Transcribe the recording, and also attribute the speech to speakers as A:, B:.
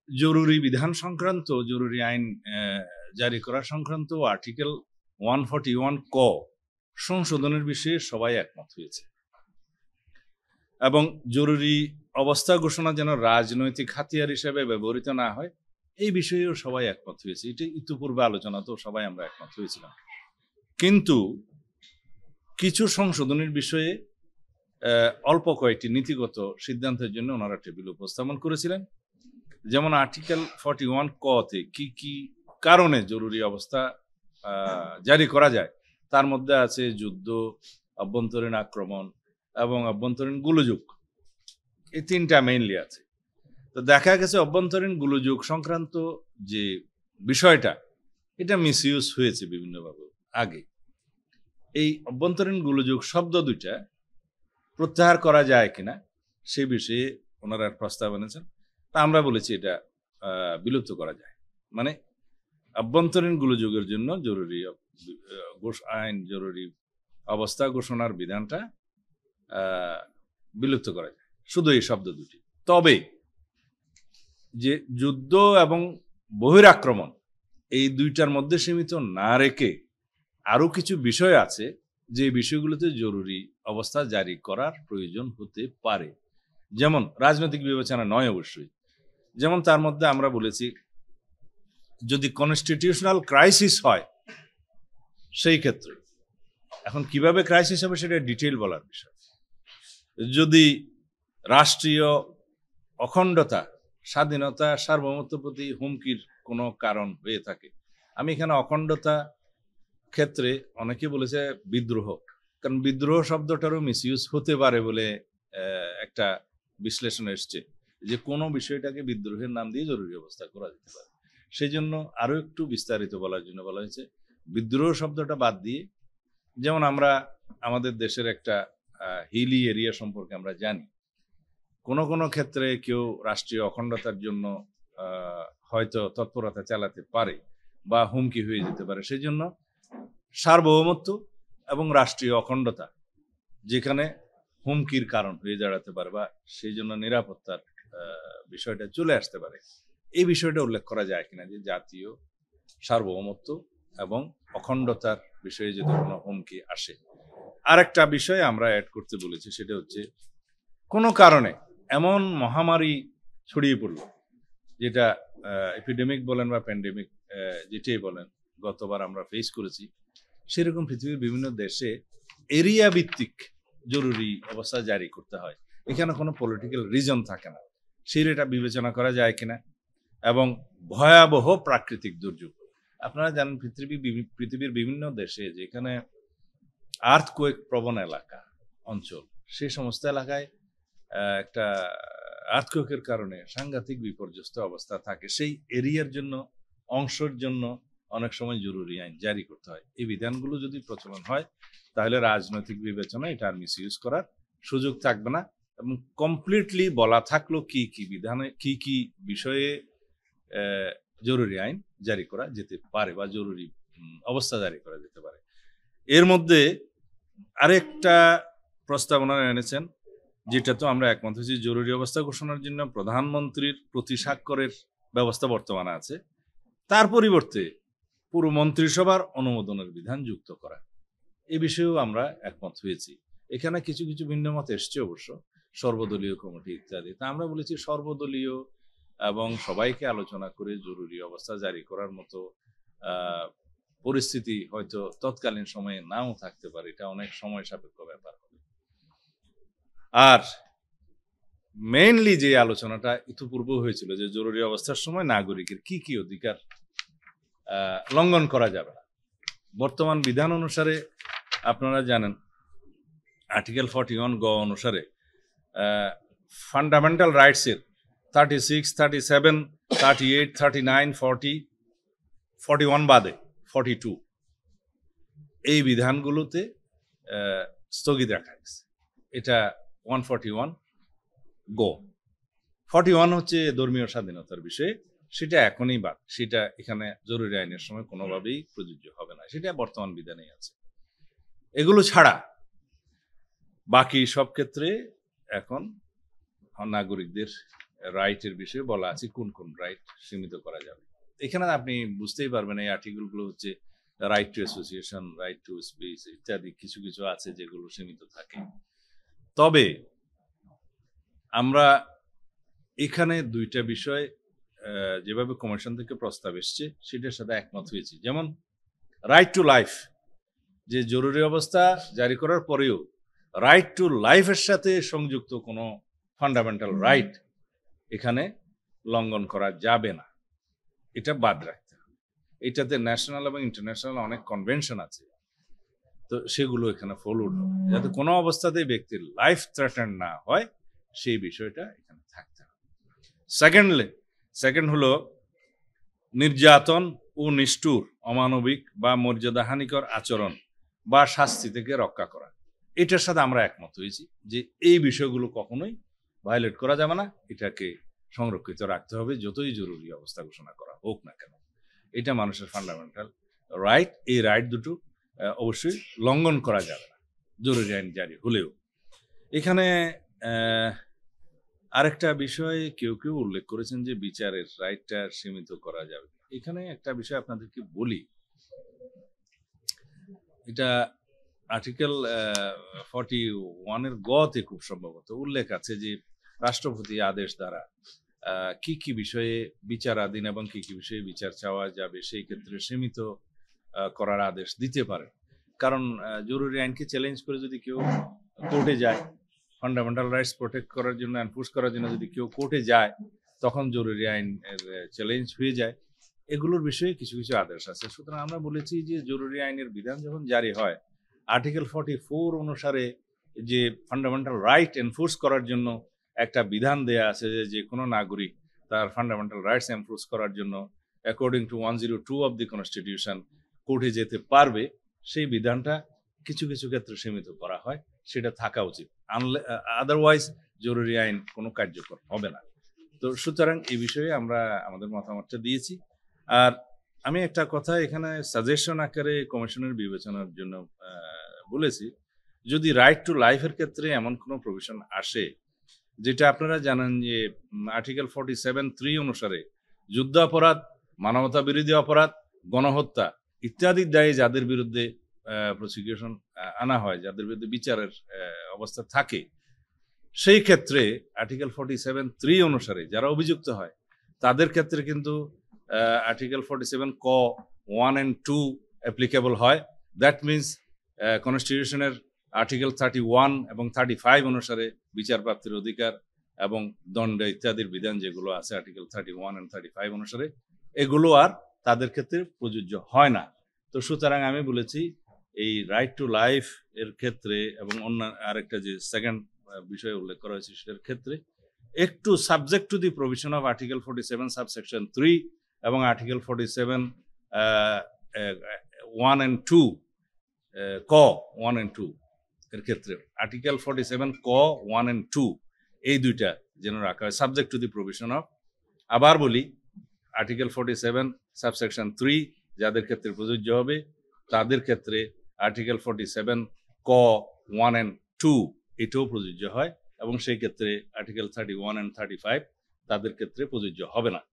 A: জরুরি বিধান সংক্রান্ত জরুরি আইন জারি করা সংক্রান্ত আর্টিকেল 141 ক সংশোধনের বিষয়ে সবাই একমত হয়েছে এবং জরুরি অবস্থা ঘোষণা যেন রাজনৈতিক হাতিয়ার হিসেবে ব্যবহৃত না হয় এই বিষয়েও সবাই একমত হয়েছে। এটি ইতিপূর্বে আলোচনাতেও সবাই আমরা একমত হয়েছিলাম। কিন্তু কিছু সংশোধনের বিষয়ে অল্প কয়েকটি নীতিগত সিদ্ধান্তের জন্য ওনারা টেবিল উপস্থাপন করেছিলেন। যেমন আর্টিকেল 41 ক-তে কি কি কারণে জরুরি অবস্থা জারি করা যায় তার মধ্যে আছে যুদ্ধ, অভ্যন্তরীণ আক্রমণ এবং অভ্যন্তরীণ গোলযোগ, এই তিনটা মেইনলি আছে। তো দেখা গেছে অভ্যন্তরীণ গোলযোগ সংক্রান্ত যে বিষয়টা এটা মিসইউজ হয়েছে বিভিন্নভাবে আগে। এই অভ্যন্তরীণ গোলযোগ শব্দ দুইটা প্রত্যাহার করা যায় কিনা সে বিষয়ে ওনারা প্রস্তাব এনেছেন। তা আমরা বলেছি এটা বিলুপ্ত করা যায়, মানে অভ্যন্তরীণ গোলযোগের জন্য জরুরি আইন জরুরি অবস্থা ঘোষণার বিধানটা বিলুপ্ত করা যায়, শুধু এই শব্দ দুটি। তবে যে যুদ্ধ এবং বহিরাক্রমণ এই দুইটার মধ্যে সীমিত না রেখে আরো কিছু বিষয় আছে যে বিষয়গুলোতে জরুরি অবস্থা জারি করার প্রয়োজন হতে পারে, যেমন রাজনৈতিক বিবেচনা নয় অবশ্যই। যেমন তার মধ্যে আমরা বলেছি যদি কনস্টিটিউশনাল ক্রাইসিস হয় সেই ক্ষেত্রে, এখন কিভাবে ক্রাইসিস হবে সেটা ডিটেইল বলার বিষয়। যদি রাষ্ট্রীয় অখণ্ডতা, স্বাধীনতা, সার্বভৌমত্বের প্রতি হুমকির কোনো কারণ হয়ে থাকে, আমি এখানে অখণ্ডতা ক্ষেত্রে অনেকে বলেছে বিদ্রোহ, কারণ বিদ্রোহ শব্দটারও মিসইউজ হতে পারে বলে একটা বিশ্লেষণ এসছে যে কোনো বিষয়টাকে বিদ্রোহের নাম দিয়ে জরুরি অবস্থা করা যেতে পারে। সেই জন্য আরো একটু বিস্তারিত বলার জন্য বলা হয়েছে বিদ্রোহ শব্দটা বাদ দিয়ে, যেমন আমরা আমাদের দেশের একটা হিলি এরিয়া সম্পর্কে আমরা জানি, কোনো কোনো ক্ষেত্রে কেউ রাষ্ট্রীয় অখণ্ডতার জন্য হয়তো তৎপরতা চালাতে পারে বা হুমকি হয়ে যেতে পারে। সেই জন্য সার্বভৌমত্ব এবং রাষ্ট্রীয় অখণ্ডতা যেখানে হুমকির কারণ হয়ে দাঁড়াতে পারে বা সেই জন্য নিরাপত্তার বিষয়টা চলে আসতে পারে, এই বিষয়টা উল্লেখ করা যায় কিনা যে জাতীয় সার্বভৌমত্ব এবং অখণ্ডতার বিষয়ে যদি কোনো হুমকি আসে। আর একটা বিষয় আমরা অ্যাড করতে বলেছি, সেটা হচ্ছে কোনো কারণে এমন মহামারী ছড়িয়ে পড়ল, যেটা এপিডেমিক বলেন বা প্যান্ডেমিক যেটাই বলেন, গতবার আমরা ফেস করেছি, সেরকম পৃথিবীর বিভিন্ন দেশে এরিয়া ভিত্তিক জরুরি অবস্থা জারি করতে হয়। এখানে কোনো পলিটিক্যাল রিজন থাকে না, সেটা বিবেচনা করা যায় কিনা। এবং ভয়াবহ প্রাকৃতিক দুর্যোগ, আপনারা জানেন পৃথিবীর বিভিন্ন দেশে যেখানে আর্থকোয়েক প্রবণ এলাকা অঞ্চল, সেই সমস্ত এলাকায় একটা আর্থকোয়েকের কারণে সাংঘাতিক বিপর্যস্ত অবস্থা থাকে, সেই এরিয়ার জন্য অংশের জন্য অনেক সময় জরুরি আইন জারি করতে হয়। এই বিধানগুলো যদি প্রচলন হয় তাহলে রাজনৈতিক বিবেচনা এটা আর মিসইউজ করার সুযোগ থাকবে না, এবং কমপ্লিটলি বলা থাকলো কি কি বিধানে কি কি বিষয়ে জরুরি আইন জারি করা যেতে পারে বা জরুরি অবস্থা জারি করা যেতে পারে। এর মধ্যে আরেকটা প্রস্তাবনা এনেছেন, যেটা তো আমরা একমত হয়েছি, জরুরি অবস্থা ঘোষণার জন্য প্রধানমন্ত্রীর প্রতি স্বাক্ষরের ব্যবস্থা বর্তমানে আছে, তার পরিবর্তে পুরো মন্ত্রিসভার অনুমোদনের বিধান যুক্ত করা, এ বিষয়েও আমরা একমত হয়েছি। এখানে কিছু কিছু ভিন্ন মত এসছে অবশ্য, সর্বদলীয় কমিটি ইত্যাদি। তা আমরা বলেছি সর্বদলীয় এবং সবাইকে আলোচনা করে জরুরি অবস্থা জারি করার মতো পরিস্থিতি হয়তো তৎকালীন সময়ে নাও থাকতে পারে, এটা অনেক সময় সাপেক্ষ ব্যাপার হবে। আর মেইনলি যে আলোচনাটা ইতিপূর্ব হয়েছিল যে জরুরি অবস্থার সময় নাগরিকের কি কি অধিকার লঙ্ঘন করা যাবে না, বর্তমান বিধান অনুসারে আপনারা জানেন আর্টিকেল 41 গ অনুসারে ফান্ডামেন্টাল রাইটসের 36, 37, 38, 39, 40, 41 বাদে 42 এই বিধানগুলোতে স্থগিত রাখা হয়েছে। এটা 141 গো। 41 হচ্ছে ধর্মীয় স্বাধীনতার বিষয়ে, সেটা এখনই বাদ, সেটা এখানে জরুরি আইনের সময় কোনোভাবেই প্রযোজ্য হবে না, সেটা বর্তমান বিধানেই আছে। এগুলো ছাড়া বাকি সব ক্ষেত্রে এখন নাগরিকদের রাইটের বিষয়ে বলা আছে কোন কোন রাইট সীমিত করা যাবে। এখানে আপনি বুঝতেই পারবেন এই আর্টিকেলগুলো হচ্ছে right two association, right to speech ইত্যাদি কিছু কিছু আছে যেগুলো সীমিত থাকে। তবে আমরা এখানে দুইটা বিষয় যেভাবে কমিশন থেকে প্রস্তাব এসছে সেটার সাথে একমত হয়েছি। যেমন রাইট টু লাইফ, যে জরুরি অবস্থা জারি করার পরেও রাইট টু লাইফের সাথে সংযুক্ত কোনো ফান্ডামেন্টাল রাইট এখানে লঙ্ঘন করা যাবে না, এটা বাদ রাখতে হবে। এটাতে ন্যাশনাল এবং ইন্টারন্যাশনাল অনেক কনভেনশন আছে, তো সেগুলো এখানে ফলোড হবে, যাতে কোনো অবস্থাতেই ব্যক্তির লাইফ থ্রেটেন না হয় সেই বিষয়টা এখানে থাকতে হবে। সেকেন্ড হলো নির্যাতন ও নিষ্ঠুর, অমানবিক বা মর্যাদাহানিকর আচরণ বা শাস্তি থেকে রক্ষা করা। এটার সাথে আমরা একমত হয়েছি যে এই বিষয়গুলো কখনোই ভায়োলেট করা যাবে না, এটাকে সংরক্ষিত রাখতে হবে যতই জরুরি অবস্থা ঘোষণা করা হোক না কেন। এটা মানুষের ফান্ডামেন্টাল রাইট, এই রাইট দুটো অবশ্যই লঙ্ঘন করা যাবে না জরুরি আইন জারি হলেও। এখানে আরেকটা বিষয় কেউ কেউ উল্লেখ করেছেন যে বিচারের রাইটটা সীমিত করা যাবে। এখানে একটা বিষয় আপনাদেরকে বলি, এটা আর্টিকেল 41 গ-তে খুব সম্ভবত উল্লেখ আছে যে রাষ্ট্রপতি আদেশ দ্বারা কি কি বিষয়ে বিচারাধীন এবং কি কি বিষয়ে বিচার চাওয়া যাবে সেই ক্ষেত্রে সীমিত করার আদেশ দিতে পারে। কারণ জরুরি আইনকে চ্যালেঞ্জ করে যদি কেউ কোর্টে যায়, ফান্ডামেন্টাল রাইটস প্রোটেক্ট করার জন্য, এনফোর্স করার জন্য যদি কেউ কোর্টে যায়, তখন জরুরি আইন চ্যালেঞ্জ হয়ে যায়। এগুলোর বিষয়ে কিছু কিছু আদেশ আছে। সুতরাং আমরা বলেছি যে জরুরি আইনের বিধান যখন জারি হয়, আর্টিকেল 44 অনুসারে যে ফান্ডামেন্টাল রাইট এনফোর্স করার জন্য একটা বিধান দেয়া আছে যে কোনো নাগরিক তার ফান্ডামেন্টাল রাইটস এনফোর্স করার জন্য according to 102 of the constitution কোর্টে যেতে পারবে, সেই বিধানটা কিছু কিছু ক্ষেত্রে সীমিত করা হয়, সেটা থাকা উচিত। আদারওয়াইজ জরুরি আইন কোনো কার্যকর হবে না। তো সুতরাং এই বিষয়ে আমরা আমাদের মতামতটা দিয়েছি। আর আমি একটা কথা এখানে সাজেশন আকারে কমিশনের বিবেচনার জন্য বলেছি, যদি রাইট টু লাইফের ক্ষেত্রে এমন কোনো প্রভিশন আসে, যেটা আপনারা জানেন যে আর্টিকেল 47(3) অনুসারে যুদ্ধাপরাধ, মানবতা বিরোধী অপরাধ, গণহত্যা ইত্যাদি দায়ে যাদের বিরুদ্ধে প্রসিকিউশন আনা হয়, যাদের বিরুদ্ধে বিচারের অবস্থা থাকে, সেই ক্ষেত্রে আর্টিকেল 47(3) অনুসারে যারা অভিযুক্ত হয় তাদের ক্ষেত্রে কিন্তু আর্টিকেল 47 ক 1 and 2 অ্যাপ্লিকেবল হয়। দ্যাট মিনস কনস্টিটিউশনের আর্টিকেল 31 এবং 35 অনুসারে বিচার প্রাপ্তির অধিকার এবং দণ্ড ইত্যাদির বিধান যেগুলো আছে আর্টিকেল 31 and 35 অনুসারে, এগুলো আর তাদের ক্ষেত্রে প্রযোজ্য হয় না। তো সুতরাং আমি বলেছি এই রাইট টু লাইফ এর ক্ষেত্রে এবং অন্য আরেকটা যে সেকেন্ড বিষয় উল্লেখ করা হয়েছে সেটার ক্ষেত্রে একটু subject to the provision of article 47 subsection 3 এবং আর্টিকেল 47 1 and 2 ক 1 and 2 এর ক্ষেত্রে আর্টিকেল 47 ক 1 and 2 এই দুইটা যেন রাখা হয় subject to the provision of. আবার বলি, আর্টিকেল 47 সাবসেকশন 3 যাদের ক্ষেত্রে প্রযোজ্য হবে তাদের ক্ষেত্রে আর্টিকেল 47 ক 1 and 2 এটাও প্রযোজ্য হয়, এবং সেই ক্ষেত্রে আর্টিকেল 31 and 35 তাদের ক্ষেত্রে প্রযোজ্য হবে না।